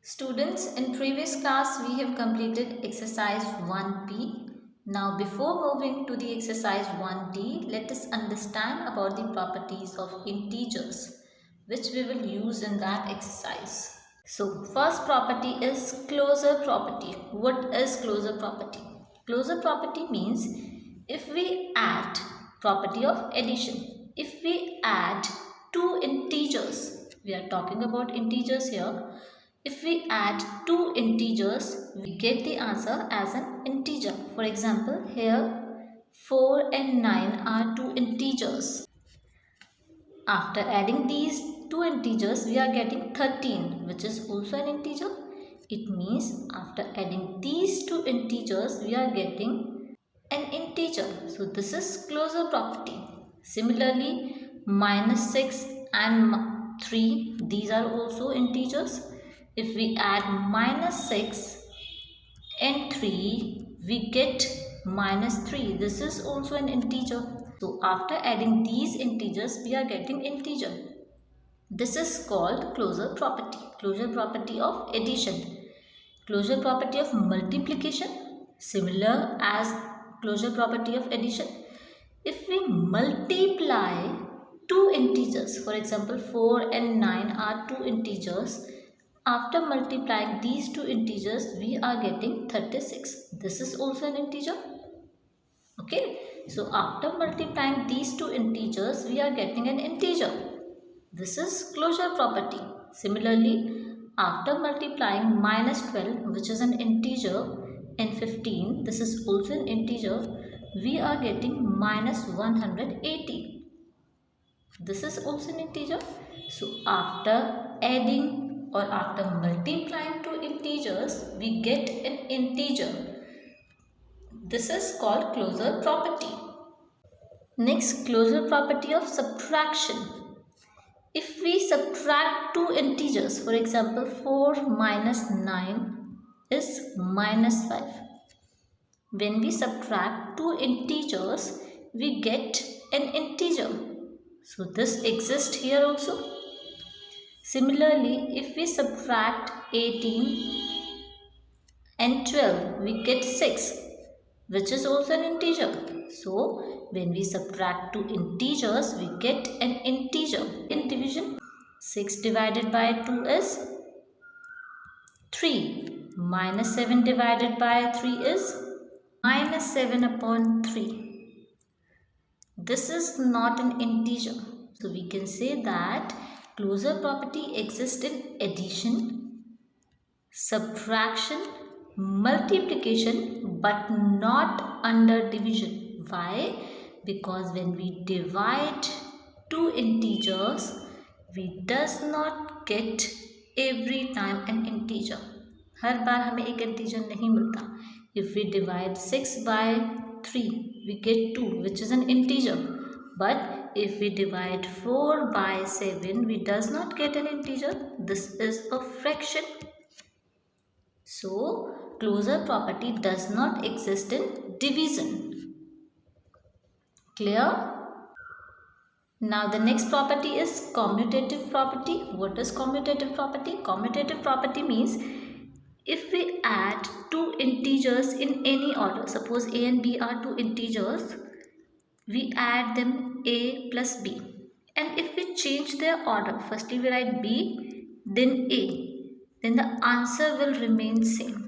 Students, in previous class we have completed exercise 1b. Now before moving to the exercise 1d, let us understand about the properties of integers which we will use in that exercise. So first property is closure property. What is closure property? Closure property means if we add property of addition. If we add two integers, we are talking about integers here. If we add two integers, we get the answer as an integer. For example, here 4 and 9 are two integers. After adding these two integers, we are getting 13, which is also an integer. It means after adding these two integers, we are getting an integer. So this is closure property. Similarly, -6 and 3, these are also integers. If we add -6 and 3, we get -3. This is also an integer. So after adding these integers, we are getting integer. This is called closure property. Closure property of addition. Closure property of multiplication, similar as closure property of addition. If we multiply two integers, for example 4 and 9 are two integers. After multiplying these two integers, we are getting 36. This is also an integer. Okay. So after multiplying these two integers, we are getting an integer. This is closure property. Similarly, after multiplying -12, which is an integer, and 15, this is also an integer, we are getting -180. This is also an integer. So after adding or after multiplying two integers, we get an integer. This is called closure property. Next, closure property of subtraction. If we subtract two integers, for example 4 minus 9 is -5. When we subtract two integers, we get an integer. So this exists here also. Similarly, if we subtract 18 and 12, we get 6, which is also an integer. So when we subtract two integers, we get an integer. In division, 6 divided by 2 is 3. -7 divided by 3 is -7 upon 3. This is not an integer. So we can say that closure property exists in addition, subtraction, multiplication, but not under division. Why? Because when we divide two integers, we does not get every time an integer. हर बार हमें एक integer नहीं मिलता. If we divide 6 by 3, we get 2, which is an integer. But if we divide 4 by 7, we does not get an integer. This is a fraction. So closure property does not exist in division. Clear? Now the next property is commutative property. What is commutative property? Commutative property means if we add two integers in any order, suppose a and b are two integers, we add them a plus b. And if we change their order, firstly we write b, then a, then the answer will remain same.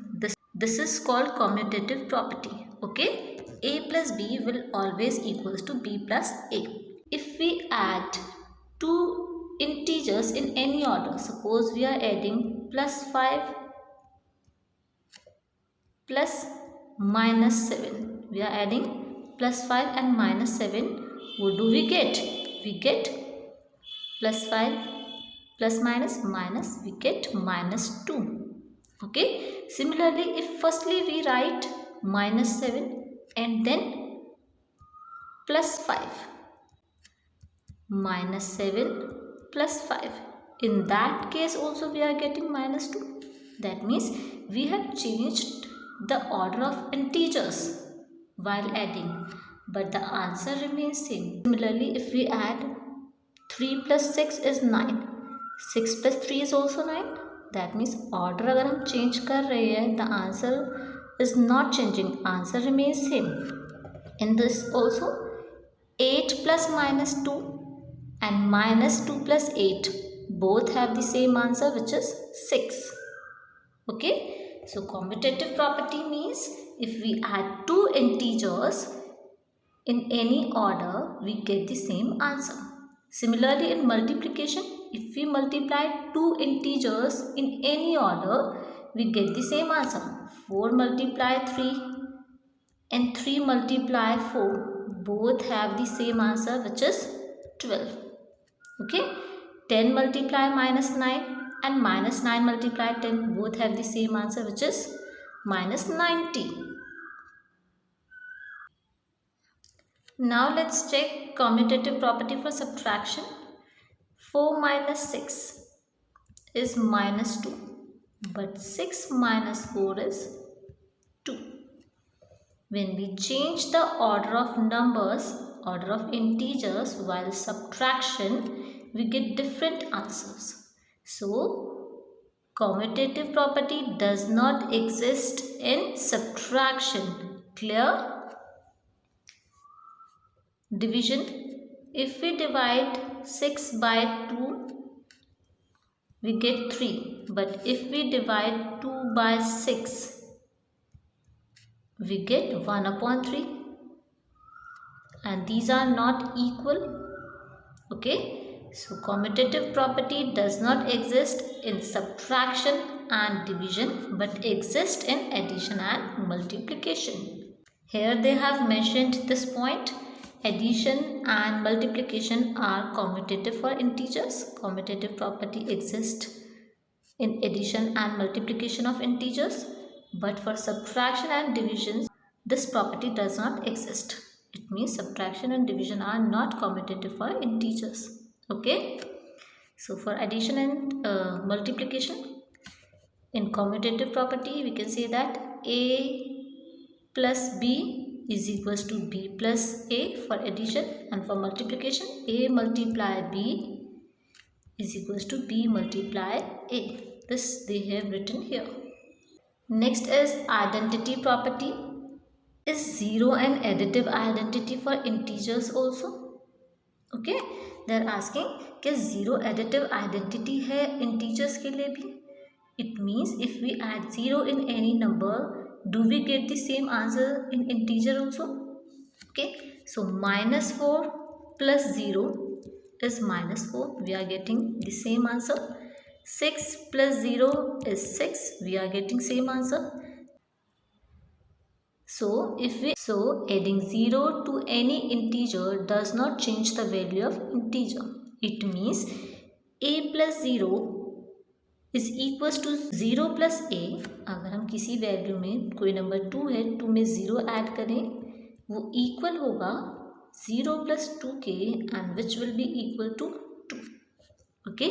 This is called commutative property. Okay, a plus b will always equals to b plus a. If we add two integers in any order, suppose we are adding +5 plus -7, we are adding +5 and -7, what do we get? We get +5 plus minus, we get -2. Okay. Similarly, if firstly we write -7 and then +5, -7 plus 5, in that case also we are getting -2. That means we have changed the order of integers while adding, but the answer remains same. Similarly, if we add 3 plus 6 is 9, 6 plus 3 is also 9, that means order अगर हम change कर रहे हैं, the answer is not changing, answer remains same. In this also 8 plus minus 2 and minus 2 plus 8 both have the same answer, which is 6. Okay, so commutative property means if we add two integers in any order, we get the same answer. Similarly, in multiplication, if we multiply two integers in any order, we get the same answer. 4 multiply 3 and 3 multiply 4 both have the same answer, which is 12. Okay, 10 multiply minus 9 and minus 9 multiply 10 both have the same answer, which is minus 90. Now let's check commutative property for subtraction. 4 minus 6 is minus 2, but 6 minus 4 is 2. When we change the order of numbers, order of integers while subtraction, we get different answers. So commutative property does not exist in subtraction. Clear? Division. If we divide 6 by 2, we get 3. But if we divide 2 by 6, we get 1 upon 3. And these are not equal. Okay. So commutative property does not exist in subtraction and division, but exists in addition and multiplication. Here they have mentioned this point. Addition and multiplication are commutative for integers. Commutative property exists in addition and multiplication of integers, but for subtraction and division, this property does not exist. It means subtraction and division are not commutative for integers. Okay, so for addition and multiplication, in commutative property, we can say that A plus B is equals to B plus A for addition, and for multiplication, A multiply B is equals to B multiply A. This they have written here. Next is identity property. Is 0 an additive identity for integers also? Okay, they are asking कि 0 additive identity है integers के लिए भी. It means if we add 0 in any number, do we get the same answer in integer also? Okay, so minus 4 plus 0 is minus 4. We are getting the same answer. 6 plus 0 is 6. We are getting same answer. So adding 0 to any integer does not change the value of integer. It means a plus 0 is equals to 0 plus a. अगर हम किसी value में, कोई number 2 है, 2 में 0 add करें, वो equal होगा 0 प्लस 2 के, and which will be equal to 2. Okay,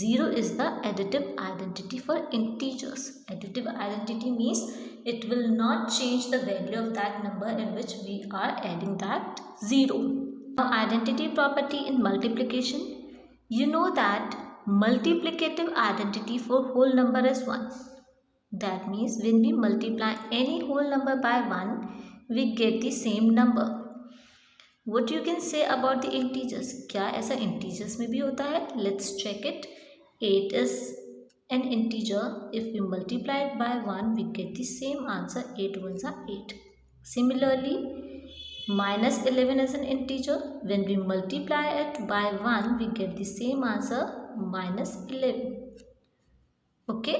0 is the additive identity for integers. Additive identity means it will not change the value of that number in which we are adding that 0. Now identity property in multiplication. You know that multiplicative identity for whole number is 1. That means when we multiply any whole number by 1, we get the same number. What you can say about the integers? क्या ऐसा integers में भी होता है? Let's check it. 8 is an integer. If we multiply it by 1, we get the same answer. 8 ones are 8. Similarly, minus 11 is an integer. When we multiply it by 1, we get the same answer, minus 11. Okay,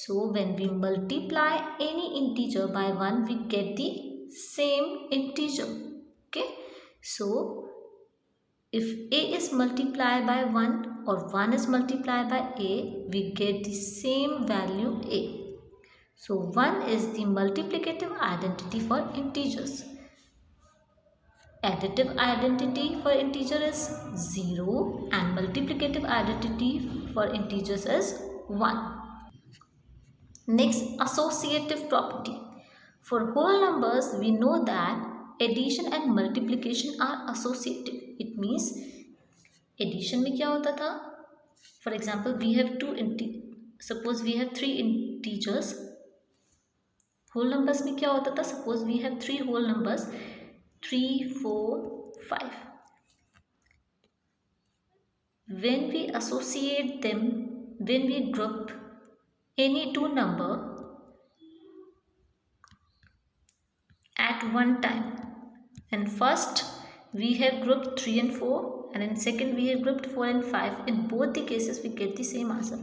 so when we multiply any integer by 1, we get the same integer. Okay, so if a is multiplied by 1 or 1 is multiplied by a, we get the same value a. So 1 is the multiplicative identity for integers. Additive identity for integer is 0 and multiplicative identity for integers is 1. Next, associative property. For whole numbers, we know that addition and multiplication are associative. It means addition में क्या होता था? For example, we have two suppose we have three integers. Whole numbers में क्या होता था? Suppose we have three whole numbers 3, 4, 5. When we associate them, when we group any two number at one time, and first we have grouped 3 and 4, and in second we have grouped 4 and 5. In both the cases we get the same answer.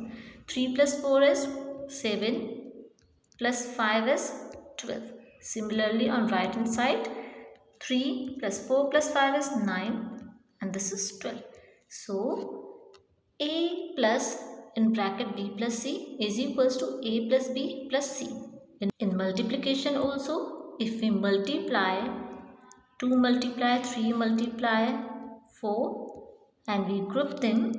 3 plus 4 is 7 plus 5 is 12. Similarly on right hand side, 3 plus 4 plus 5 is 9, and this is 12. So a plus in bracket b plus c is equals to a plus b plus c. In multiplication also, if we multiply 2 multiply 3 multiply 4 and we group them,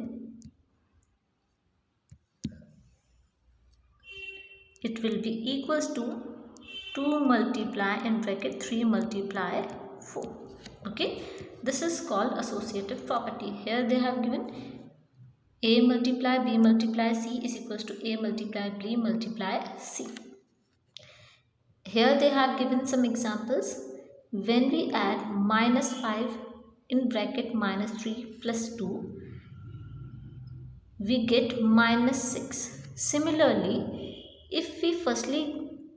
it will be equals to 2 multiply in bracket 3 multiply 4. Okay, this is called associative property. Here they have given a multiply b multiply c is equals to a multiply b multiply c. Here they have given some examples. When we add minus 5 in bracket minus 3 plus 2, we get minus 6. Similarly, if we firstly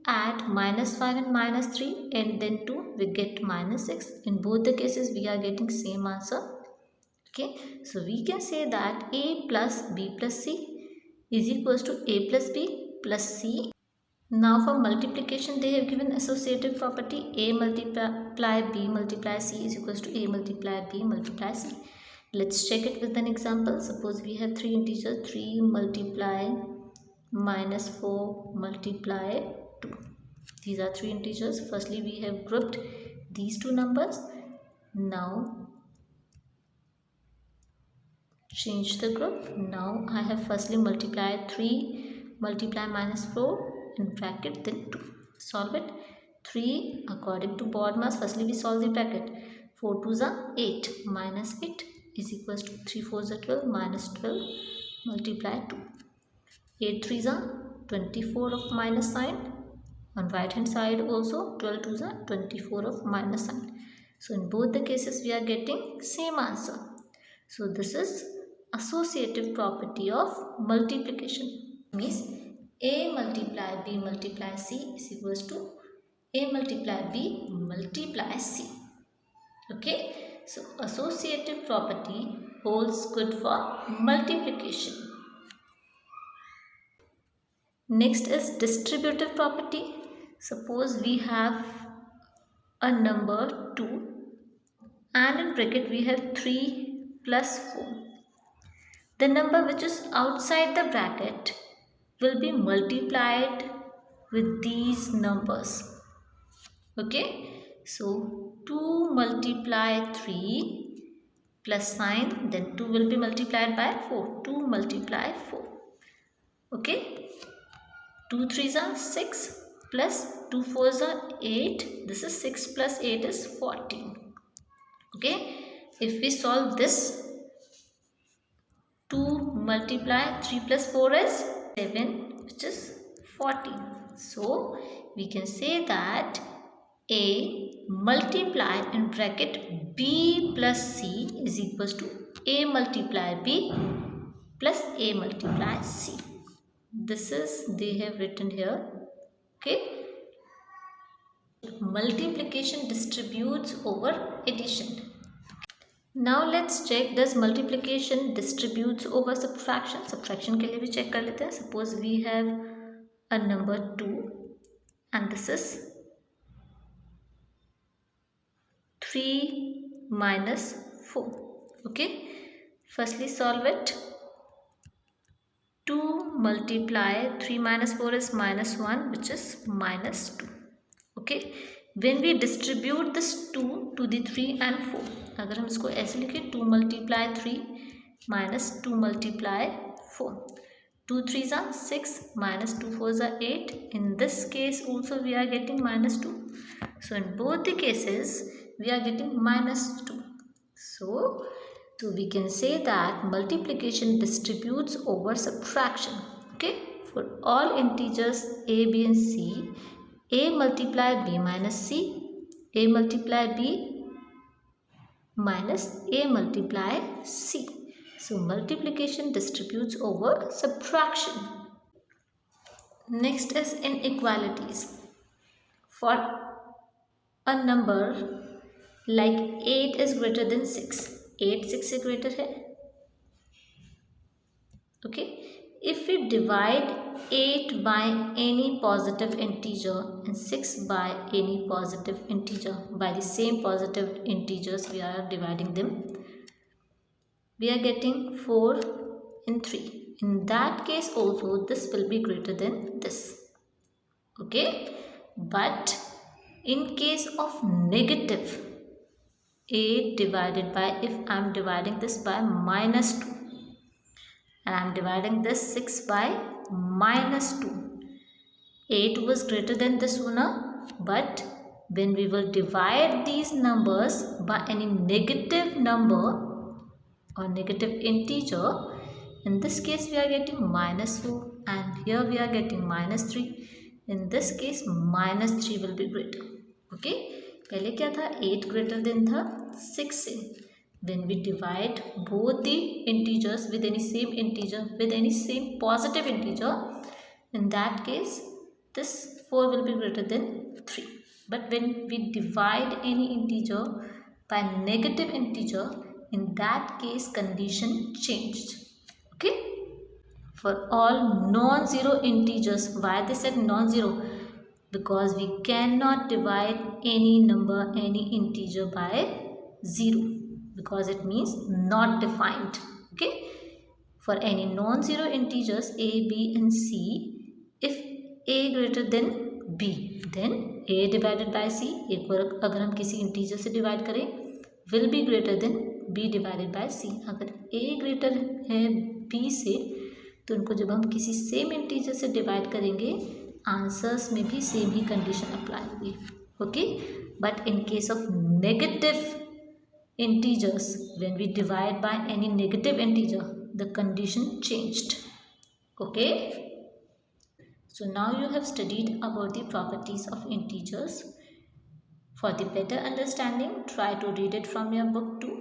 add minus 5 and minus 3 and then 2, we get minus 6. In both the cases, we are getting same answer. Okay, so we can say that a plus b plus c is equals to a plus b plus c. Now for multiplication, they have given associative property a multiply b multiply c is equals to a multiply b multiply c. Let's check it with an example. Suppose we have three integers, 3 multiply minus 4 multiply 2. These are three integers. Firstly, we have grouped these two numbers. Now change the group. Now I have firstly multiplied 3 multiply minus 4 in bracket then 2. Solve it. 3 according to BODMAS. Firstly we solve the bracket. 4 2s are 8 minus 8 is equals to 3 4s are 12 minus 12 multiply 2. 8 3s are 24 of minus sign. On right hand side also 12 2s are 24 of minus sign. So in both the cases we are getting same answer. So this is associative property of multiplication. Means a multiply b multiply c is equals to a multiply b multiply c. Okay, so associative property holds good for multiplication. Next is distributive property. Suppose we have a number 2 and in bracket we have 3 plus 4. The number which is outside the bracket will be multiplied with these numbers. Okay, so 2 multiply 3 plus sign, then 2 will be multiplied by 4. 2 multiply 4. Okay, 2 3s are 6 plus 2 4s are 8. This is 6 plus 8 is 14. Okay, if we solve this, 2 multiply 3 plus 4 is 7, which is 14. So we can say that a multiply in bracket b plus c is equals to a multiply b plus a multiply c. This is they have written here. Okay, multiplication distributes over addition. Now let's check, does multiplication distributes over subtraction? Subtraction के लिए भी check कर लेते हैं. Suppose we have a number 2 and this is 3 minus 4. Okay, firstly solve it. 2 multiply 3 minus 4 is minus 1, which is minus 2. Okay, when we distribute this 2 to the 3 and 4, अगर हम इसको ऐसे लिखें 2 multiply 3 minus 2 multiply 4. 2 3s are 6 minus 2 4s are 8. In this case also we are getting minus 2. So in both the cases we are getting minus 2. So we can say that multiplication distributes over subtraction. Okay, For all integers a, b and c, a multiply b minus c, a multiply b minus a multiply c. So multiplication distributes over subtraction. Next is inequalities. For a number like 8 is greater than 6, 8 6 से greater है. Okay, if we divide 8 by any positive integer and 6 by any positive integer, by the same positive integers we are dividing them, we are getting 4 and 3. In that case also this will be greater than this. Okay, but in case of negative, 8 divided by, if I am dividing this by minus 2 and I am dividing this 6 by minus 2, 8 was greater than this one, but when we will divide these numbers by any negative number or negative integer, in this case we are getting minus 4 and here we are getting minus 3. In this case minus 3 will be greater. Okay, पहले क्या था, 8 greater than था 6 से. When we divide both the integers with any same integer, with any same positive integer, in that case this 4 will be greater than 3. But when we divide any integer by negative integer, in that case condition changed. Okay, for all non-zero integers, why they said non-zero? Because we cannot divide any number, any integer by 0, because it means not defined. Okay, for any non-zero integers a, b and c, if a greater than b, then a divided by c, एक बार अगर हम किसी integer से divide करें, will be greater than b divided by c. अगर a greater है b से, तो उनको जब हम किसी सेम इंटीजर से डिवाइड करेंगे, आंसर्स में भी सेम ही कंडीशन अप्लाई होगी. Okay, but in case of negative integers, when we divide by any negative integer, the condition changed. Okay, so now you have studied about the properties of integers. For the better understanding, try to read it from your book too.